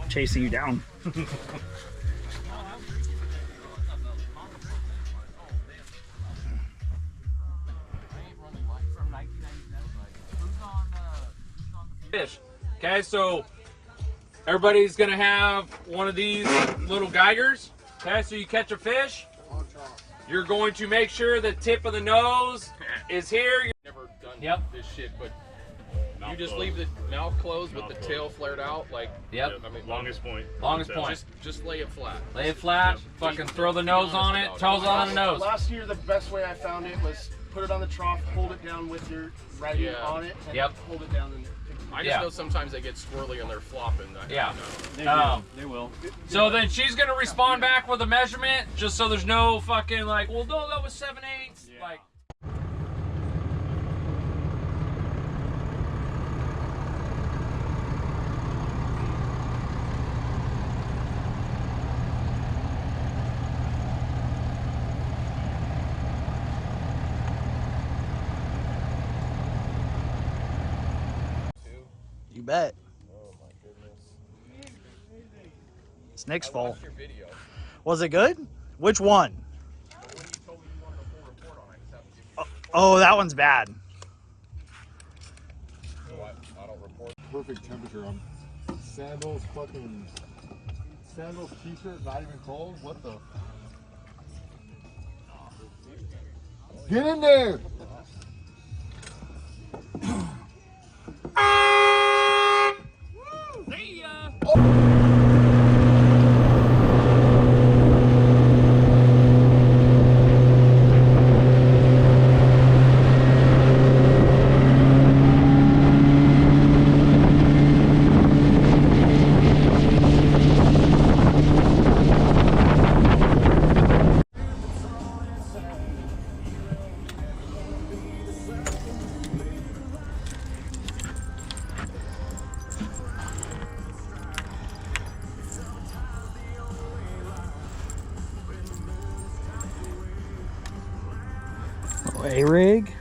Chasing you down. Fish. Okay, so everybody's gonna have one of these little geigers. Okay, so you catch a fish, you're going to make sure the tip of the nose is here. Never done this shit, but you just leave the mouth closed with the tail flared out, like. Yep. I mean, Longest point. Just lay it flat. Lay it flat. Fucking throw the nose on it. Toes on the nose. Last year, the best way I found it was put it on the trough, hold it down with your right hand on it, and hold it down. And I just know sometimes they get swirly and they're flopping. They will. So then she's gonna respond back with a measurement, just so there's no fucking like, well, no, that was 7/8. Like. You bet. Oh my goodness. It's Nick's fault. Was it good? Which one? Oh, that one's bad. I don't report. Perfect temperature on sandals, fucking sandals, t-shirt, not even cold. What the? Get in there! See ya! A-rig.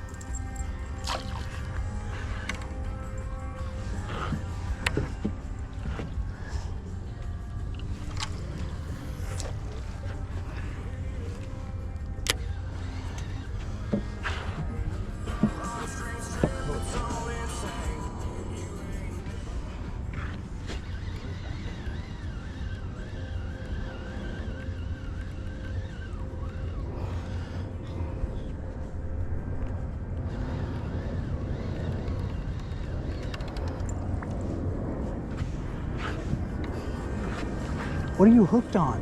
What are you hooked on?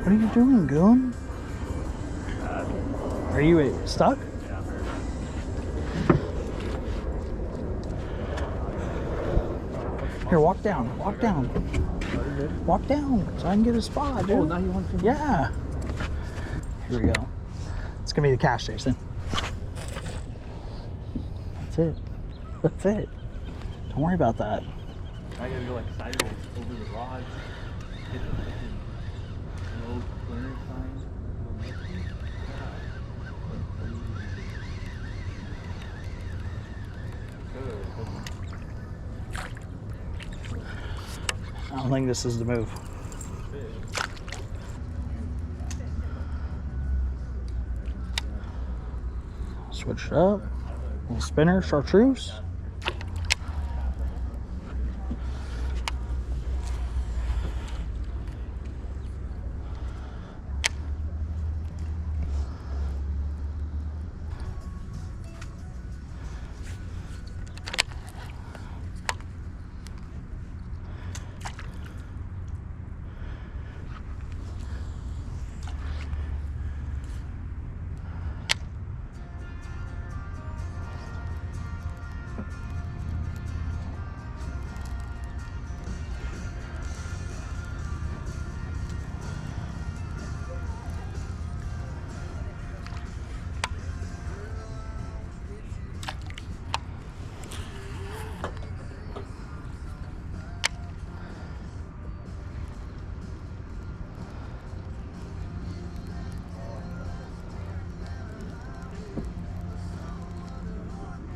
What are you doing, Goon? Are you stuck? Yeah. Here, walk down. Walk down. Walk down so I can get a spot, dude. Oh, now you want to? Yeah. Here we go. It's gonna be the cash station. That's it. That's it. Don't worry about that. I gotta go like sideways over the rods. Hit the fucking low clearance sign. I don't think this is the move. Switch it up. Little spinner, chartreuse.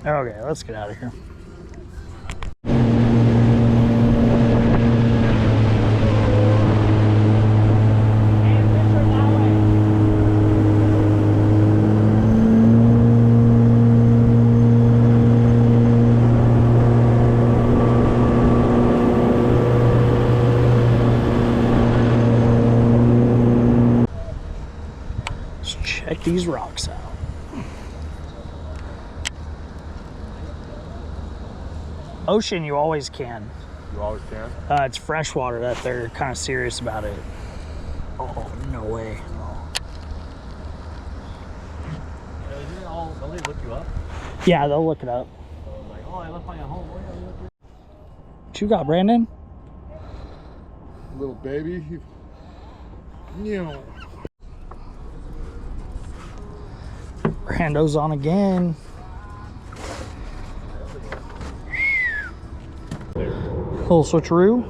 Okay, let's get out of here. Let's check these rocks out. Ocean, you always can. You always can? It's freshwater that they're kind of serious about it. Oh, no way. Don't they look you up? Yeah, they'll look it up. Like, oh, I left mine at home. What you got, Brandon? Little baby. Brando's on again. Little switcheroo,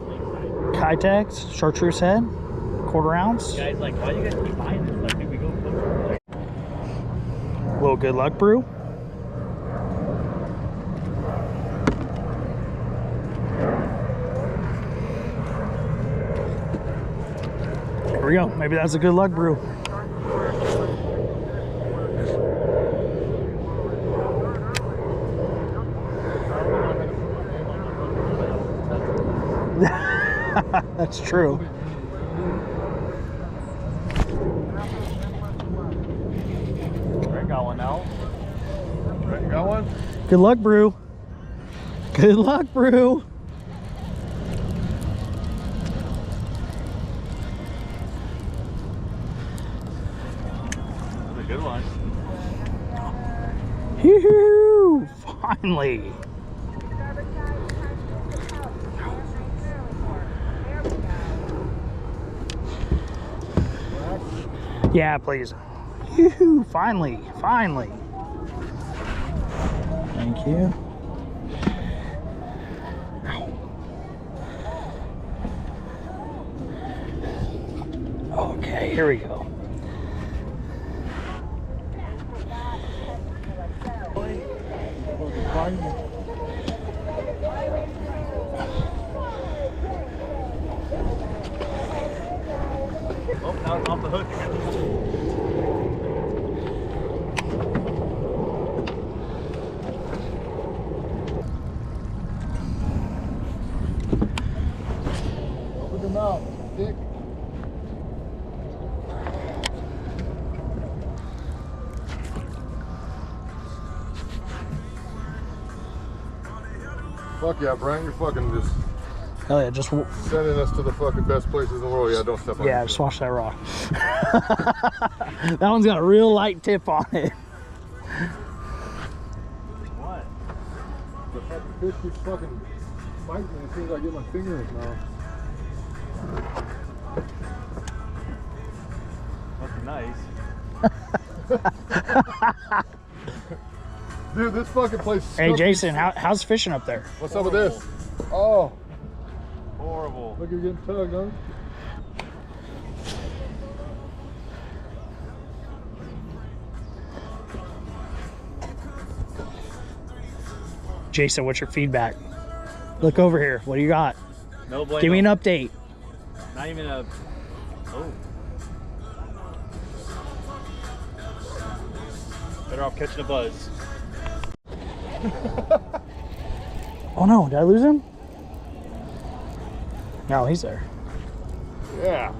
Kitex, chartreuse head, quarter ounce. Guys, like, why do you guys keep buying this? Like, did we go closer? Little good luck brew. Here we go. Maybe that's a good luck brew. That's true. Brent got one now. Right, you got one? Good luck, brew. Good luck, brew. That's a good one. Yoo-hoo! Finally. Yeah, please. Yoo-hoo! Finally. Finally. Thank you. Okay, here we go. Oh, now it's off the hook again. Open your mouth, Dick. Fuck yeah, Brian, you're fucking just Hell yeah, just sending us to the fucking best places in the world. Yeah, don't step on yeah, it. just watch that rock. That one's got a real light tip on it. What? The fucking fish keeps fucking biting me as soon as I get my finger in his mouth. That's nice. Dude, this fucking place is Hey Jason, how's fishing up there? What's up with this? Oh, Horrible. look, you're getting tugged, huh? Jason, what's your feedback? Look over here. What do you got? No blame. Give me an update. Not even a. Oh. Better off catching a buzz. Oh no, did I lose him? No, he's there. Yeah.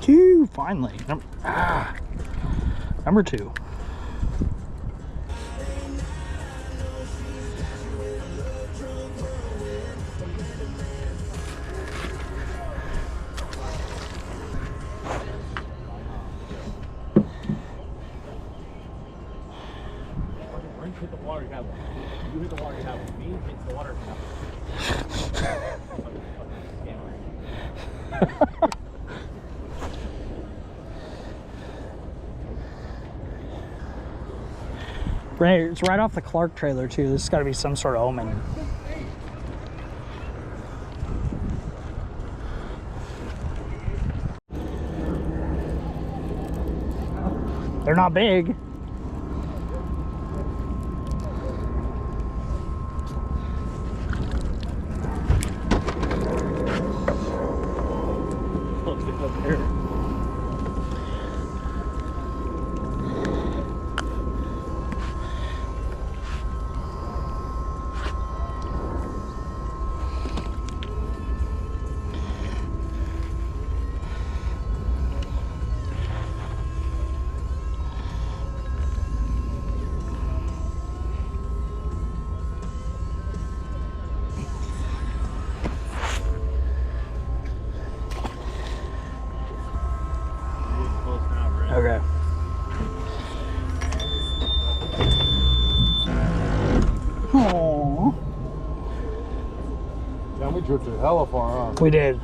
Two, finally. Number two. Hit the water, you have one. You hit the water, you have one. Me hits the water, you have one. Right, it's right off the Clark trailer too. This has got to be some sort of omen. They're not big. Up there. Okay. Aww. Yeah, we drifted hella far, huh? We did.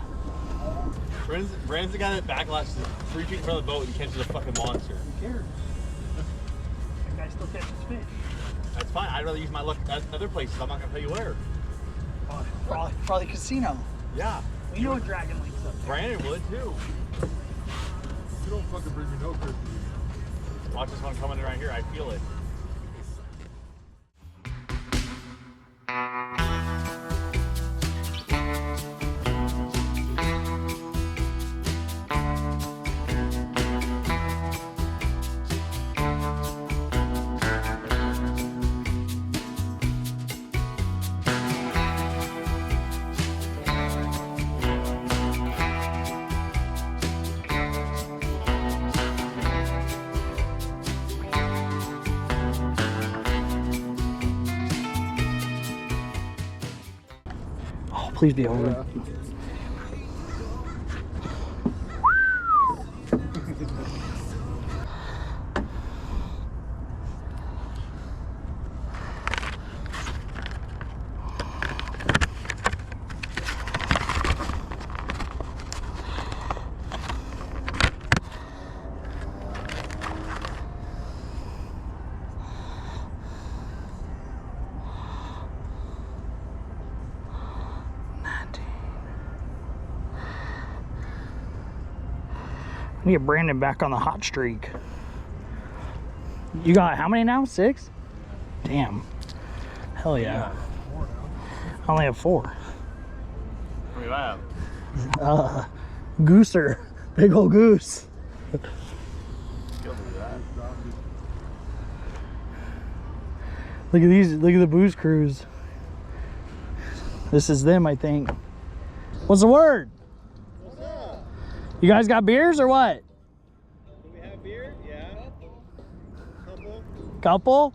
Brandon's the guy that backlashes 3 feet in front of the boat and catches a fucking monster. Who cares? That guy still catches fish. That's fine. I'd rather use my luck at other places. I'm not gonna tell you where. Probably casino. Yeah. We know a Dragon Lake's up there. Brandon would too. You don't fucking bring me no Christmas. Watch this one coming in right here. I feel it. Please be over. I need to get Brandon back on the hot streak. You got how many now? 6? Damn. Hell yeah. I only have 4. What do you have? Gooser. Big old goose. Look at these. Look at the booze cruise. This is them, I think. What's the word? You guys got beers or what? Do we have beer? Yeah. Couple?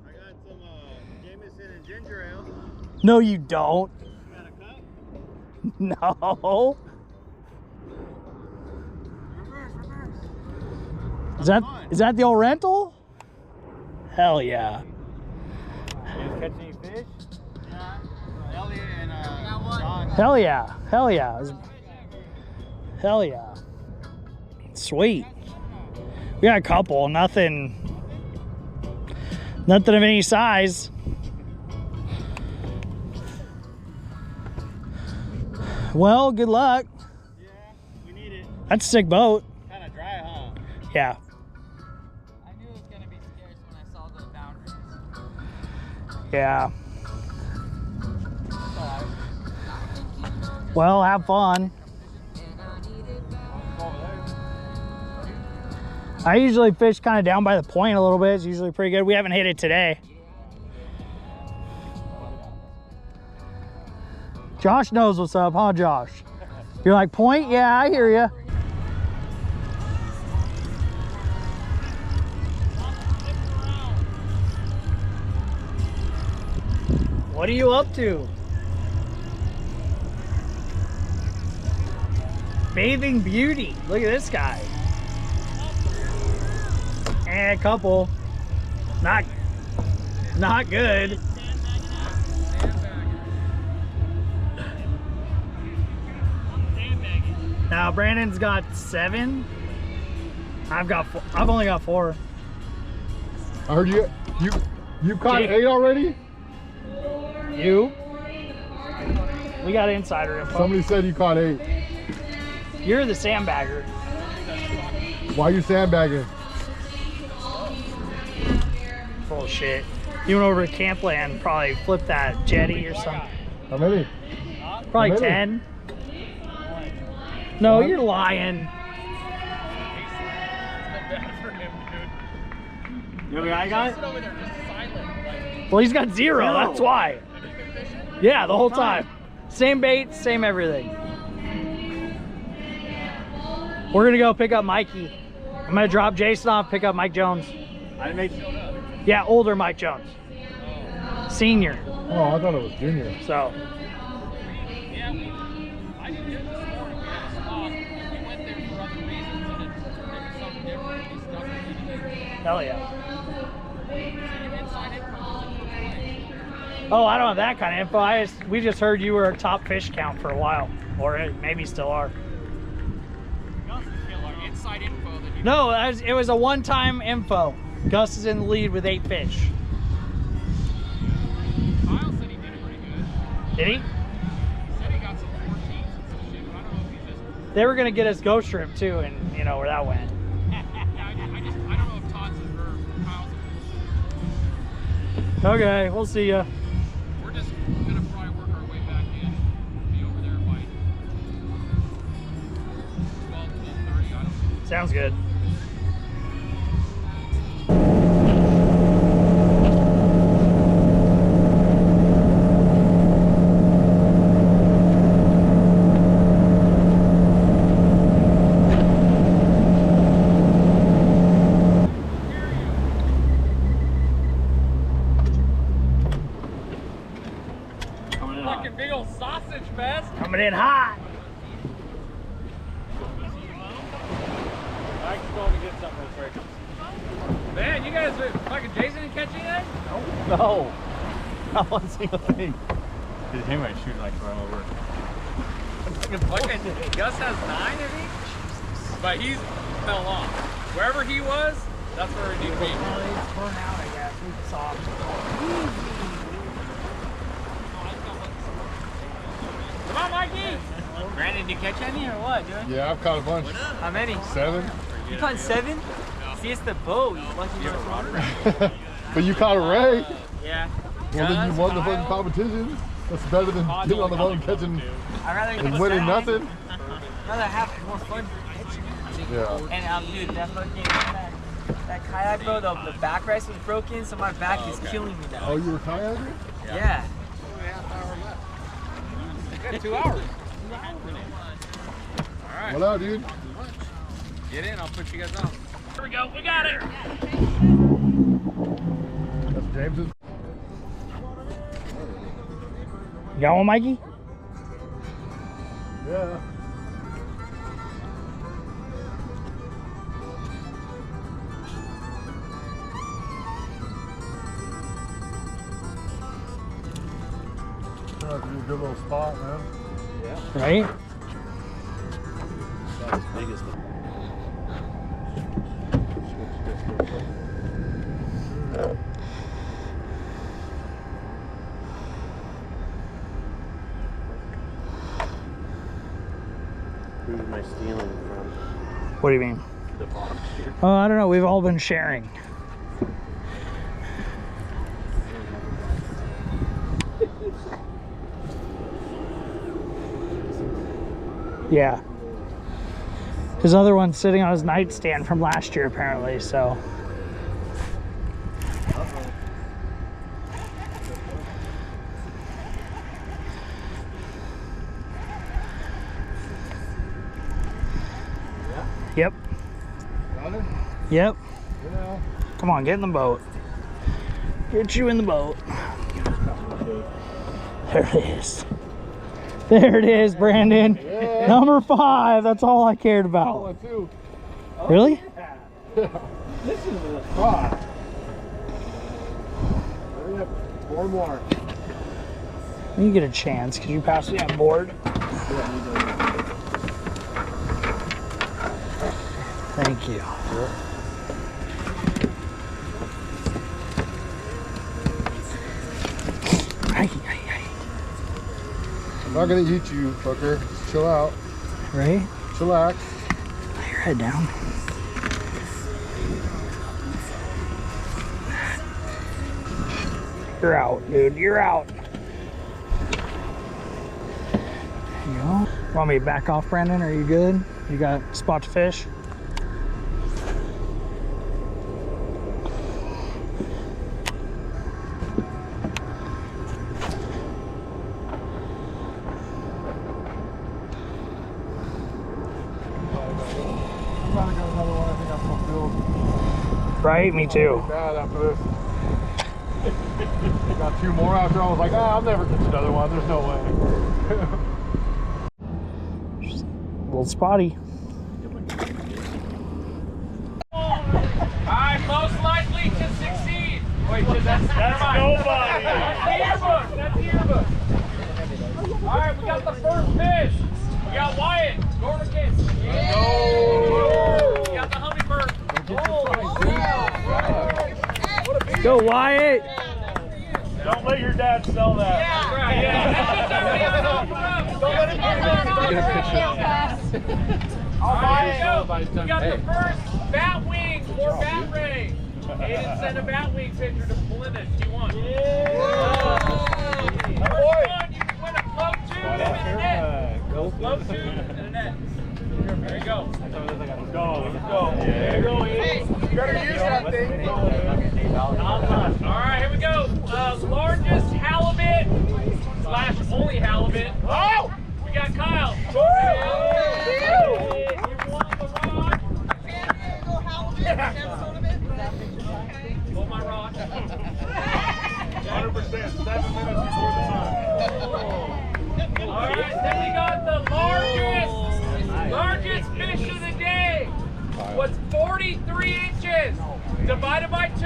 I got some Jameson and ginger ale. No, you don't. You got a cup? No. Reverse. Is that the old rental? Hell yeah. You guys catch any fish? Yeah. Elliot and John. Hell yeah. Hell yeah. Hell yeah. Sweet. We got a couple, nothing of any size. Well, good luck. Yeah, we need it. That's a sick boat. Kind of dry, huh? Yeah. I knew it was going to be scarce when I saw the boundaries. Yeah. Well, have fun. I usually fish kind of down by the point a little bit. It's usually pretty good. We haven't hit it today. Josh knows what's up, huh, Josh? You're like, point? Yeah, I hear you. What are you up to? Bathing beauty. Look at this guy. And a couple. Not good. Now Brandon's got 7. I've only got 4. I heard you caught Jake. 8 already? You? We got insider info. Somebody said you caught 8. You're the sandbagger. Why are you sandbagging? full of shit. You went over to Campland, probably flipped that jetty or something. How many? Probably How many? 10. No, One? you're lying. You know what I got? Over there just silent. Like, Well, he's got zero, that's why. have you been fishing? Yeah, the whole time. Same bait, same everything. We're gonna go pick up Mikey. I'm gonna drop Jason off, pick up Mike Jones. I make Yeah, older Mike Jones. Senior. Oh, I thought it was junior. So, Yeah, I didn't do it this morning. We had a spot. We went there for other reasons, and it turned into something different. We stuck with it. hell yeah. So your inside info is in Oh, I don't have that kind of info. We just heard you were a top fish count for a while. Or maybe still are. inside info that you No, it was a one-time info. Gus is in the lead with 8 fish. Kyle said he did pretty good. Did he? He said he got some 14s and some shit, but I don't know if he just... They were gonna get us ghost shrimp too, and you know where that went. Yeah, I don't know if Todd's or Kyle's... Okay, we'll see ya. We're just gonna probably work our way back in. Be over there by 12, 12:30, I don't know. Sounds good. Fucking big old sausage fest. Coming in hot. Mike's going to get something real quick. Man, you guys, fucking Jason didn't catch anything? No. Not one single thing. He might shoot like run over. Fucking Gus has 9, I think? But he fell off. Wherever he was, that's where he needs to be. Burn out, I guess. It's soft. Come on, Mikey! Brandon, did you catch any or what, dude? Yeah, I've caught a bunch. How many? 7. You caught 7? See, it's the boat. You lucky you water. But you caught a ray. Yeah. Well, then you won the fucking competition. That's better than getting on the boat and catching I'd rather and get winning 7. nothing. I'd rather have more fun. Yeah. And dude, that fucking that kayak, bro, the backrest was broken, so my back is killing me now. Oh, you were kayaking? Yeah. We got 2 hours. Alright. What up, dude? Get in, I'll put you guys on. Here we go, we got it! That's James's. You got one, Mikey? Yeah. That's a good little spot, man. Right? That's the biggest thing. Who am I stealing from? What do you mean? The box here. Oh, I don't know. We've all been sharing. Yeah. His other one's sitting on his nightstand from last year, apparently, so. Yep. Got it? Yep. Yeah. Come on, get in the boat. Get you in the boat. There it is. There it is, Brandon. Yeah. Number 5. That's all I cared about. One, two. Really? This is a spot. Hurry up. 4 more. You get a chance. Could you pass me on board? Thank you. I'm not gonna eat you, fucker. Just chill out. Right? Chillax. Lay your head down. You're out, dude. You're out. There you go. Want me to back off, Brandon? Are you good? You got a spot to fish? Right, me too. Bad after this. Got 2 more after. I was like, I'll never catch another one. There's no way. Just a little spotty. Alright, most likely to succeed. Wait, that's nobody. That's the yearbook. That's the yearbook. Alright, we got the first fish. We got Wyatt. Gordican. Yeah. We got the hummingbird. Go, Wyatt! Don't let your dad sell that. Yeah, right, yeah. Don't let him get a picture. I'll buy it. We got the first bat wing or bat ray. Aiden sent a bat wing picture to Plymouth. Do you want? Yeah. First one, you can win a float tube and a net. Float tube and a net. There you go. Let's go. There you go. Hey, you better use that thing. Alright, here we go. Largest halibut / only halibut. Oh! We got Kyle. You want the rod? Hold my rod. 100%. 7 minutes before the sun. Alright, then we got the largest fish of the day. Was 43 inches. Divided by 2.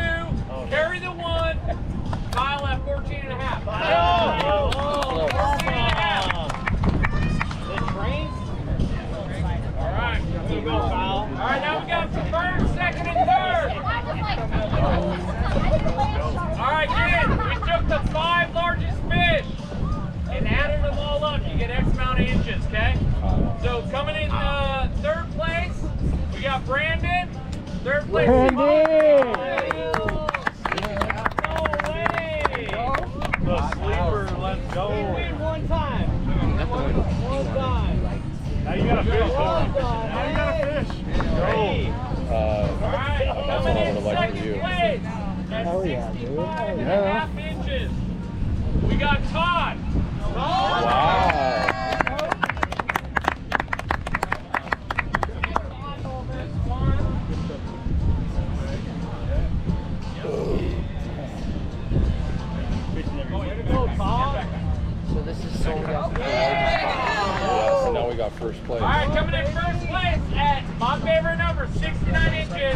Carry the 1. Kyle at 14 and a half. 14 and a half. Alright. Alright, now we got the first, second, and third. Alright, kids, we took the 5 largest fish and added them all up. You get X amount of inches, okay? So coming in third place, we got Brandon. Third place. Brandon! No way! The sleeper, let's go. We win one time. One time. Now you got a fish. Now you got a fish. Go. Alright, coming in second place at Hell yeah, 65 dude. and a half inches. We got Todd. So this is so Yeah, so now we got first place. Alright, coming in first place at my favorite number, 69 inches.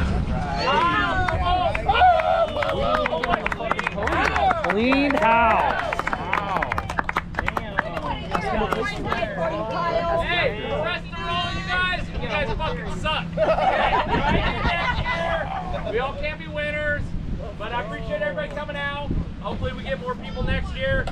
Clean house. Hey, rest of all you guys fucking suck. Right next year, we all can't be winners, but I appreciate everybody coming out. Hopefully we get more people next year.